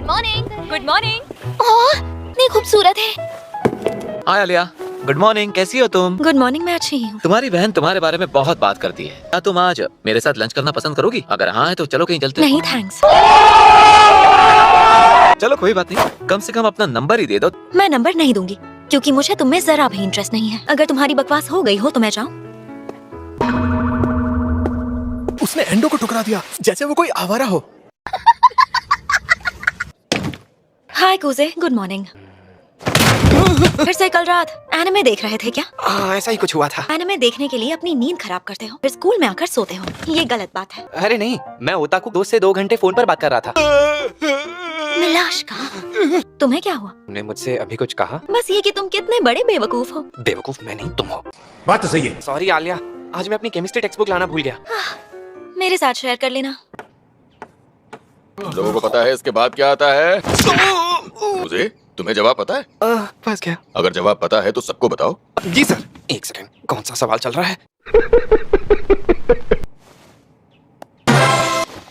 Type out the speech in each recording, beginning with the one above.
Morning. Good morning. ओह, इतनी खूबसूरत है। हाय आलिया, गुड मॉर्निंग। कैसी हो तुम? गुड मॉर्निंग, मैं अच्छी हूँ। तुम्हारी बहन तुम्हारे बारे में बहुत बात करती है। क्या तुम आज मेरे साथ लंच करना पसंद करोगी? अगर हाँ है तो चलो कहीं चलते हैं। नहीं थैंक्स। चलो कोई बात नहीं, कम से कम अपना नंबर ही दे दो। मैं नंबर नहीं दूंगी क्योंकि मुझे तुम में जरा भी इंटरेस्ट नहीं है। अगर तुम्हारी बकवास हो गई हो तो मैं जाऊँ। उसने एंडो को ठुकरा दिया जैसे वो कोई आवारा हो। हाय कूजे, गुड मॉर्निंग। फिर से कल रात एनिमे देख रहे थे क्या? ऐसा ही कुछ हुआ था। एनिमे देखने के लिए अपनी नींद खराब करते हो, फिर स्कूल में आकर सोते हो। ये गलत बात है। अरे नहीं, मैं ओताकू दोस्त से 2 घंटे फोन पर बात कर रहा था। मिलाश का तुम्हें क्या हुआ? तुमने मुझसे अभी कुछ कहा? बस ये कि तुम कितने बड़े बेवकूफ हो। बेवकूफ मैं नहीं, तुम हो। बात तो सही है। सॉरी आलिया, आज मैं अपनी केमिस्ट्री टेक्स्ट बुक लाना भूल गया। मेरे साथ शेयर कर लेना। लोगों को पता है इसके बाद क्या आता है? मुझे तुम्हें जवाब पता है? बस क्या? अगर जवाब पता है तो सबको बताओ। जी सर। एक सेकंड, कौन सा सवाल चल रहा है?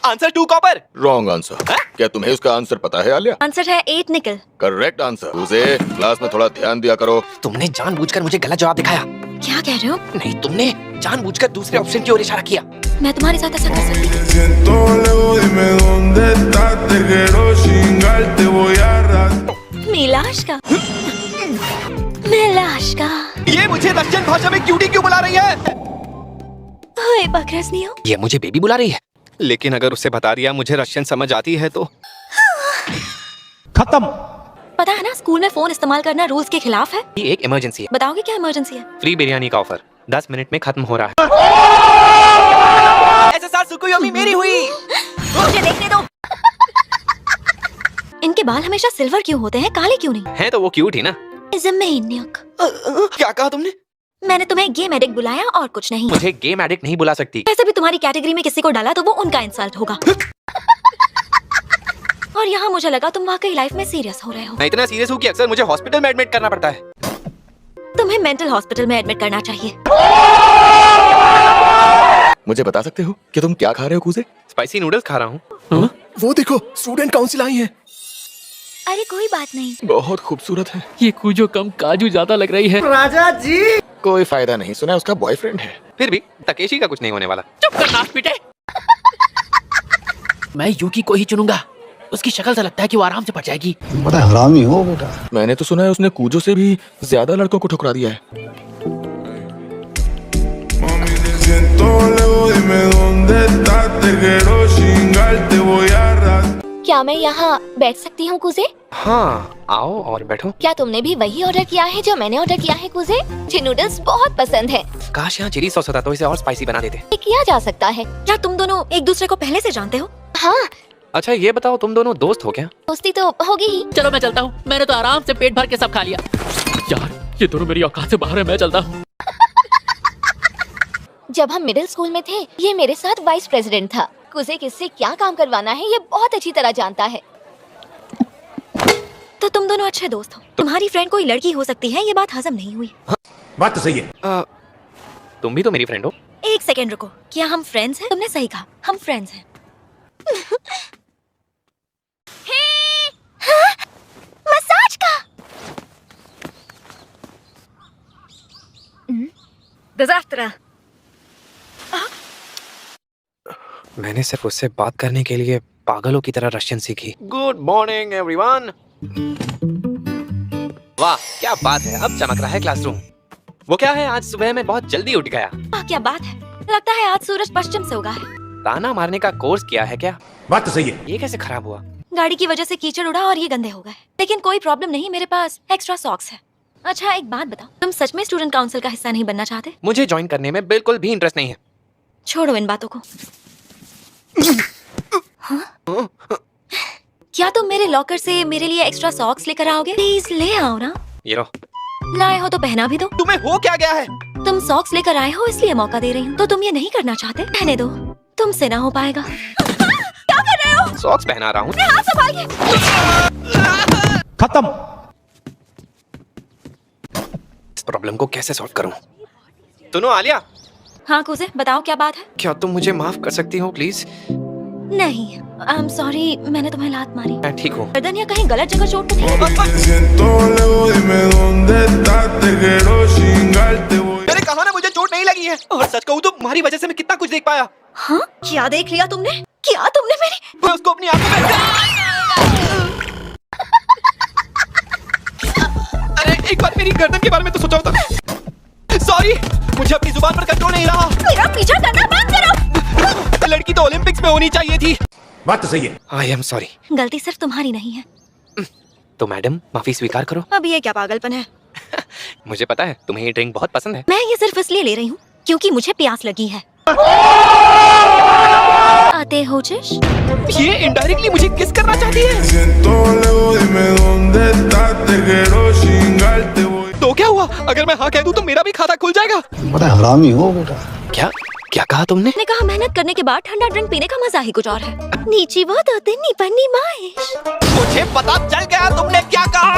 Answer 2 copper. Wrong answer. क्या तुम्हें उसका आंसर पता है आलिया? आंसर है 8 निकल। Correct answer. मुझे क्लास में थोड़ा ध्यान दिया करो। तुमने जानबूझकर मुझे गलत जवाब दिखाया। क्या कह रहे हो? नहीं, तुमने जानबूझकर दूसरे ऑप्शन की ओर इशारा किया। मैं तुम्हारे साथ ऐसा कर सकती हूँ? Siento luego dime dónde estás, te quiero chingar, te voy a arrastrar. मिलाश का मिलाश का। ये मुझे रशियन भाषा में क्यूटी क्यों बुला रही है? ओए बकरस नहीं हो। ये मुझे बेबी बुला रही है, लेकिन अगर उसे बता दिया मुझे रशियन समझ आती है तो खत्म। पता है ना, स्कूल में फोन इस्तेमाल करना रूल्स के खिलाफ है। ये एक इमरजेंसी है। बताओगे क्या इमरजेंसी है? फ्री बिरयानी का ऑफर 10 मिनट में खत्म हो रहा है। एसएसआर सुकुयोमी मेरी हुई। मुझे देखने दो। इनके बाल हमेशा सिल्वर क्यों होते हैं, काले क्यों नहीं? है तो वो क्यूट ही ना। ज़मीनियक। क्या कहा तुमने? मैंने तुम्हें गेम एडिक्ट बुलाया और कुछ नहीं। मुझे गेम एडिक्ट नहीं बुला सकती। वैसे भी तुम्हारी कैटेगरी में किसी को डाला तो वो उनका इंसल्ट होगा। और यहाँ मुझे लगा तुम वाकई लाइफ में सीरियस हो रहे हो। मैं इतना सीरियस हूँ कि अक्सर मुझे हॉस्पिटल में एडमिट करना पड़ता है। तुम्हें मेंटल हॉस्पिटल में एडमिट करना चाहिए। मुझे बता सकते हो कि तुम क्या खा रहे हो कूजे? स्पाइसी नूडल्स खा रहा हूँ। वो देखो, स्टूडेंट काउंसिल आई है। अरे कोई बात नहीं। बहुत खूबसूरत है। ये कूजो कम काजू ज्यादा लग रही है। कोई फायदा नहीं, सुना है उसका बॉयफ्रेंड है। फिर भी तकेशी का कुछ नहीं होने वाला। चुप कर नाक पीटे। मैं यूकी को ही चुनूंगा। उसकी शक्ल से लगता है कि वो आराम से पड़ जाएगी। बड़ा हरामी हो बेटा। मैंने तो सुना है उसने कूजो से भी ज्यादा लड़कों को ठुकरा दिया है। Mami, te siento luego dime dónde estás, te quiero chingar, te voy a arrastrar. क्या मैं यहाँ बैठ सकती हूँ कूजे? हाँ, आओ और बैठो। क्या तुमने भी वही ऑर्डर किया है जो मैंने ऑर्डर किया है कूजे? मुझे नूडल्स बहुत पसंद है। काश यहाँ चिली सॉस होता तो इसे और स्पाइसी बना देते। ये किया जा सकता है। क्या तुम दोनों एक दूसरे को पहले से जानते हो? हाँ, अच्छा ये बताओ, तुम दोनों दोस्त हो क्या? दोस्ती तो होगी ही। चलो मैं चलता हूँ। मैंने तो आराम से पेट भर के सब खा लिया। यार ये दोनों मेरी औकात से बाहर है। मैं चलता हूँ। जब हम मिडिल स्कूल में थे, ये मेरे साथ वाइस प्रेसिडेंट था। कुसे किससे क्या काम करवाना है ये बहुत अच्छी तरह जानता है। तो तुम दोनों अच्छे दोस्त हो। तुम्हारी फ्रेंड कोई लड़की हो सकती है, ये बात हजम नहीं हुई। बात तो सही है। तुम भी तो मेरी फ्रेंड हो। एक सेकेंड रुको, क्या हम फ्रेंड्स हैं? तुमने सही कहा, हम फ्रेंड्स हैं। हाँ? मसाज का डिजास्टर। मैंने सिर्फ उससे बात करने के लिए पागलों की तरह रशियन सीखी। Good morning everyone. वाह क्या बात है, अब चमक रहा है क्लासरूम। वो क्या है, आज सुबह मैं बहुत जल्दी उठ गया। क्या बात है, लगता है आज सूरज पश्चिम से उगा है। ताना मारने का कोर्स किया है क्या? बात तो सही है। ये कैसे खराब हुआ? गाड़ी की वजह से कीचड़ उड़ा और ये गंदे हो गए। लेकिन कोई प्रॉब्लम नहीं, मेरे पास एक्स्ट्रा सॉक्स है। अच्छा एक बात बताओ, तुम सच में स्टूडेंट काउंसिल का हिस्सा नहीं बनना चाहते? मुझे ज्वाइन करने में बिल्कुल भी इंटरेस्ट नहीं है। छोड़ो इन बातों को। हाँ? क्या तुम मेरे लॉकर से मेरे लिए एक्स्ट्रा सॉक्स लेकर आओगे? प्लीज ले आओ ना। ये लो। लाए हो तो पहना भी दो। तुम्हें हो क्या गया है? तुम सॉक्स लेकर आए हो इसलिए मौका दे रही हूँ। तो तुम ये नहीं करना चाहते? रहने दो, तुमसे ना हो पाएगा। क्या कर रहे हो? सॉक्स पहना रहा हूँ। हाथ संभालिए। खत्म। इस प्रॉब्लम को कैसे सॉल्व करूँ? सुनो आलिया। हाँ कूजे, बताओ क्या बात है? क्या तुम मुझे माफ कर सकती हो प्लीज? नहीं, आई एम सॉरी, मैंने तुम्हें लात मारी। मैं ठीक हूँ। गर्दन या कहीं गलत जगह चोट तो नहीं? Te siento lejos, dime dónde estás, te quiero chingarte voy. मैंने कहा ना मुझे चोट नहीं लगी है, और सच कहूँ तो तुम्हारी वजह से मैं कितना कुछ देख पाया। हाँ? क्या देख लिया तुमने? क्या तुमने मेरी? मैं उसको अपनी आंखों में अरे एक बार मेरी गर्दन के बारे में तो सोचा होता। सॉरी, मुझे अपनी जुबान पर कंट्रोल नहीं रहा। मेरा पीछा करना बंद करो। लड़की तो ओलंपिक्स में होनी चाहिए थी। बात तो सही है। I am sorry. गलती सिर्फ तुम्हारी नहीं है। तो मैडम माफी स्वीकार करो। अब ये क्या पागलपन है? मुझे पता है तुम्हें ये ड्रिंक बहुत पसंद है। मैं ये सिर्फ इसलिए ले रही हूँ क्योंकि मुझे प्यास लगी है। आते हो जिश? ये इनडायरेक्टली मुझे किस करना चाहती है। Te siento lejos, dime dónde estás, te quiero chingarte voy. तो क्या हुआ, अगर मैं हाँ कह दूं तो मेरा भी खाता खुल जाएगा। बड़ा हरामी हो बेटा। क्या क्या कहा तुमने? मैंने कहा मेहनत करने के बाद ठंडा ड्रिंक पीने का मजा ही कुछ और है। नीची वो दो दिन नी पन्नी माइश। मुझे पता चल गया तुमने क्या कहा।